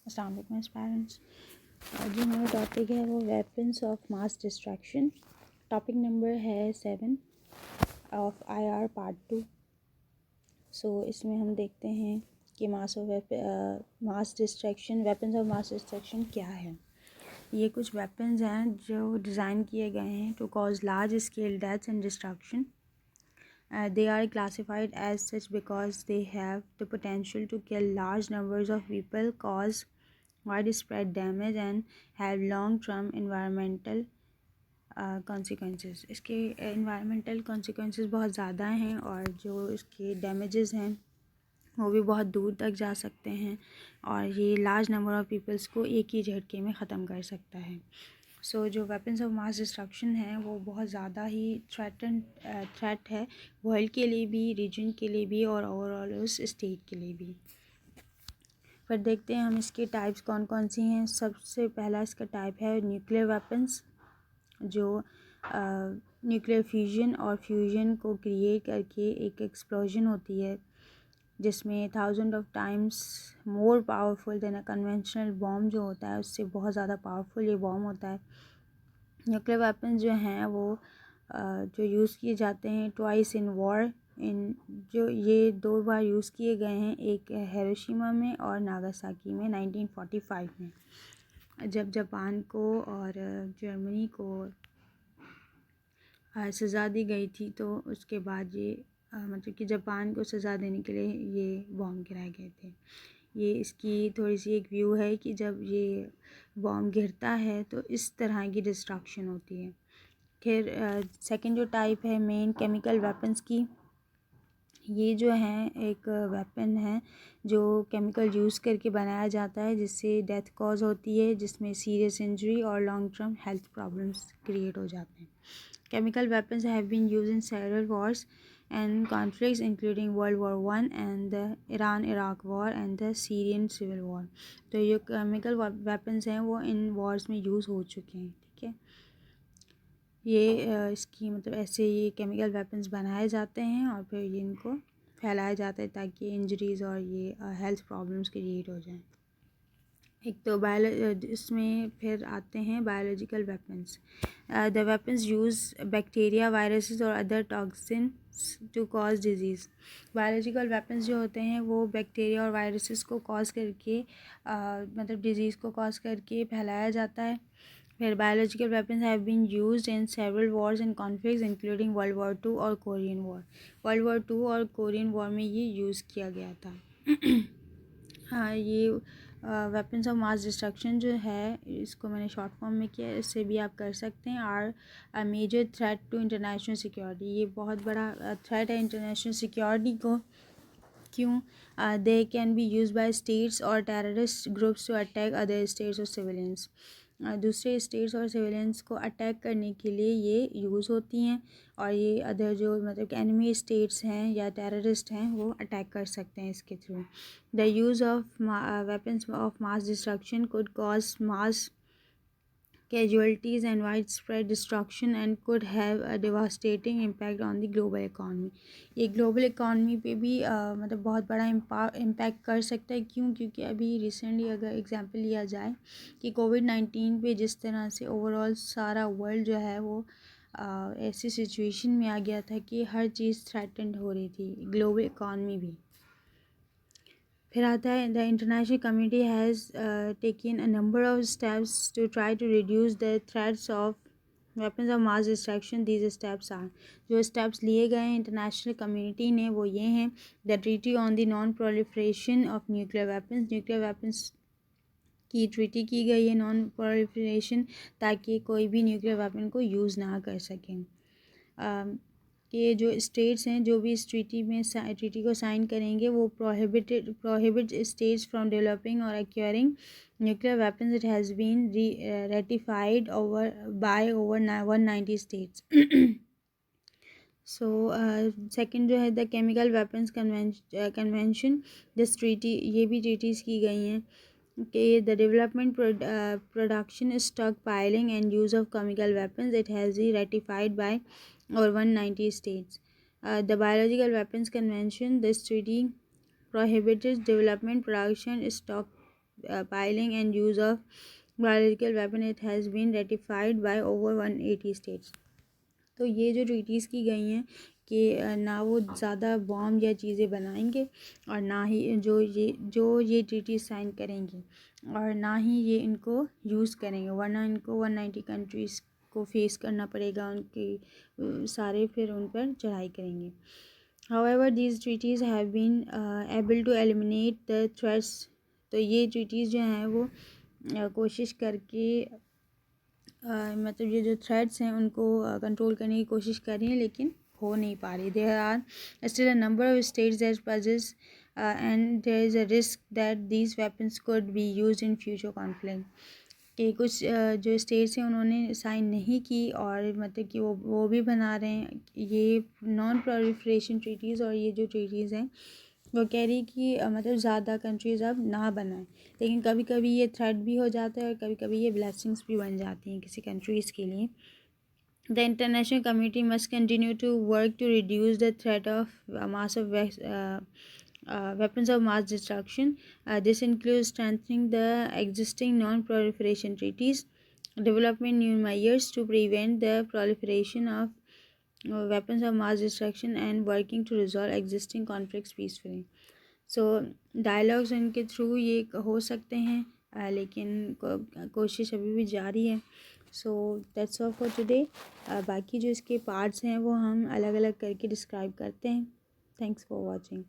अस्सलाम वालेकुम पेरेंट्स। जो हमारा टॉपिक है वो weapons of mass distraction. Topic number है 7 ऑफ IR पार्ट 2। इसमें हम देखते हैं कि mass distraction, weapons of mass distraction क्या है। ये कुछ वेपन्स हैं जो डिज़ाइन किए गए हैं to cause large scale deaths and destruction. They are classified as such because they have the potential to kill large numbers of people, cause widespread damage and have long-term environmental consequences. इसके environmental consequences बहुत ज़्यादा हैं और जो इसके damages हैं वो भी बहुत दूर तक जा सकते हैं और ये लार्ज नंबर ऑफ़ पीपल्स को एक ही झटके में ख़त्म कर सकता है. जो वेपन्स ऑफ मास डिस्ट्रक्शन है वो बहुत ज़्यादा ही थ्रेट है वर्ल्ड के लिए भी, रीजन के लिए भी और ओवरऑल उस स्टेट के लिए भी. फिर देखते हैं हम इसके टाइप्स कौन कौन सी हैं. सबसे पहला इसका टाइप है न्यूक्लियर वेपन्स, जो न्यूक्लियर फ्यूजन और फ्यूजन को क्रिएट करके एक एक्सप्लोजन होती है जिसमें 1000 of times more powerful than a conventional bomb जो होता है उससे बहुत ज़्यादा पावरफुल ये बॉम्ब होता है. न्यूक्लियर वेपन्स जो हैं वो जो यूज़ किए जाते हैं ट्वाइस इन वॉर, जो ये 2 बार यूज़ किए गए हैं, एक हिरोशिमा में और नागासाकी में 1945 में, जब जापान को और जर्मनी को सज़ा दी गई थी. तो उसके बाद ये मतलब कि जापान को सज़ा देने के लिए ये बॉम्ब गिराए गए थे. ये इसकी थोड़ी सी एक व्यू है कि जब ये बॉम्ब गिरता है तो इस तरह की डिस्ट्रक्शन होती है. फिर सेकंड जो टाइप है मेन केमिकल वेपन्स की, ये जो है एक वेपन है जो केमिकल यूज़ करके बनाया जाता है जिससे डेथ कॉज होती है, जिसमें सीरियस इंजरी और long term health problems create हो जाते हैं. Chemical weapons have been used in several wars and conflicts including World War I and the Iran-Iraq War and the Syrian Civil War. तो ये chemical weapons हैं वो इन wars में use हो चुके हैं. ठीक है, ये इसकी मतलब ऐसे ये chemical weapons बनाए जाते हैं और फिर ये इनको फैलाया जाता है ताकि इंजरीज़ और ये हेल्थ प्रॉब्लम्स क्रिएट हो जाएं. एक तो इसमें फिर आते हैं biological weapons. The weapons use bacteria, viruses और other toxins to cause disease. Biological weapons जो होते हैं वो बैक्टीरिया और वायरसेस को कॉज करके मतलब डिजीज़ को कॉज करके फैलाया जाता है. फिर biological weapons have been used in several wars and conflicts including World War 2 और कोरियन वॉर. वर्ल्ड वॉर 2 और कोरियन वॉर में ये यूज़ किया गया था. हाँ, ये वेपन्स ऑफ मास डिस्ट्रक्शन जो है इसको मैंने शॉर्ट फॉर्म में किया, इससे भी आप कर सकते हैं. Are a major threat to international security. ये बहुत बड़ा थ्रेट है इंटरनेशनल सिक्योरिटी को. क्यों? They can be use by states और terrorist groups to attack other states और सिविलियंस. दूसरे स्टेट्स और सिविलियंस को अटैक करने के लिए ये यूज़ होती हैं और ये अदर जो मतलब कि एनिमी स्टेट्स हैं या टेररिस्ट हैं वो अटैक कर सकते हैं इसके through. The use of weapons of mass destruction could cause mass casualties and widespread destruction and could have a devastating impact on the global economy. ये global economy पे भी मतलब बहुत बड़ा impact कर सकता है. क्यों? क्योंकि अभी रिसेंटली अगर एग्जांपल लिया जाए कि कोविड-19 पे जिस तरह से ओवरऑल सारा वर्ल्ड जो है वो ऐसी सिचुएशन में आ गया था कि हर चीज़ थ्रेटन्ड हो रही थी, ग्लोबल इकॉनमी भी. फिर आता है the international community has taken a number of steps to try to reduce the threats of weapons of mass destruction. These steps are, जो स्टेप्स लिए गए हैं इंटरनेशनल कम्युनिटी ने वो ये हैं. The treaty on the non proliferation of nuclear weapons. Nuclear weapons की treaty की गई है नॉन प्रोलिफरेशन, ताकि कोई भी न्यूक्लियर वेपन को यूज़ ना कर सकें. कि जो स्टेट्स हैं जो भी इस ट्रीटी को साइन करेंगे वो प्रोहिबिट स्टेट्स फ्रॉम डेवलपिंग और acquiring nuclear weapons. It has been ratified by over 190 states. Second जो है the chemical weapons convention. This treaty, ये भी ट्रीटीज़ की गई हैं कि the development, production, stockpiling and use of chemical weapons. It has be ratified by or 190 states. The Biological Weapons Convention. This treaty prohibits development, production, stockpiling and use of biological weapon, it has been ratified by over 180 states. तो ये जो treaties की गई हैं कि ना वो ज़्यादा बॉम्ब या चीज़ें बनाएंगे और ना ही जो ये ट्रीटीज़ साइन करेंगे और ना ही ये इनको यूज़ करेंगे, वरना इनको 190 कंट्रीज़ को फेस करना पड़ेगा, उनकी सारे फिर उन पर चढ़ाई करेंगे. However, these treaties have been able to eliminate the threats. तो ये treaties जो हैं वो कोशिश करके मतलब ये जो थ्रेट्स हैं उनको कंट्रोल करने की कोशिश कर रही हैं, लेकिन हो नहीं पा रही. There are still a number of states that possess and there is a risk that these weapons could be used in future conflict. कि कुछ जो स्टेट्स हैं उन्होंने साइन नहीं की और मतलब कि वो भी बना रहे हैं ये नॉन प्रोलिफरेशन ट्रीटीज़, और ये जो ट्रीटीज़ हैं वो कह रही कि मतलब ज़्यादा कंट्रीज़ अब ना बनाएं. लेकिन कभी कभी ये थ्रेट भी हो जाता है और कभी कभी ये ब्लेसिंग्स भी बन जाती हैं किसी कंट्रीज़ के लिए. The international community must continue to work to reduce the threat of mass of weapons of mass destruction. This includes strengthening the existing non-proliferation treaties, developing new measures to prevent the proliferation of weapons of mass destruction, and working to resolve existing conflicts peacefully. So dialogues इनके through ये हो सकते हैं, लेकिन कोशिश अभी भी जारी है. So that's all for today. बाकी जो इसके पार्ट्स हैं वो हम अलग अलग करके डिस्क्राइब करते हैं. Thanks for watching.